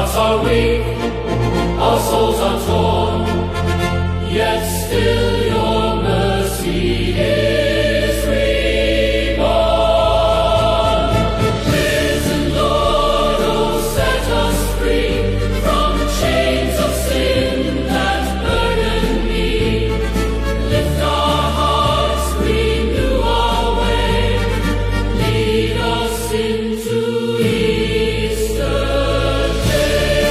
hearts are weak, our souls are torn, yet still your mercy is reborn. Risen Lord, oh, set us free from chains of sin that burden me. Lift our hearts, renew our way, lead us into Easter day.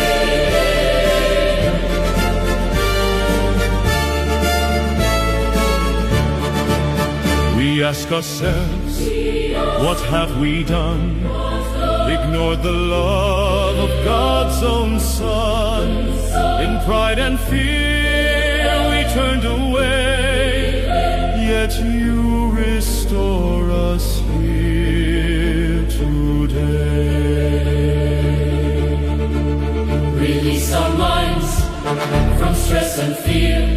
We ask ourselves, what have we done? Ignored the love of God's own Son. In pride and fear we turned away, yet you restore us here today. Release our minds from stress and fear.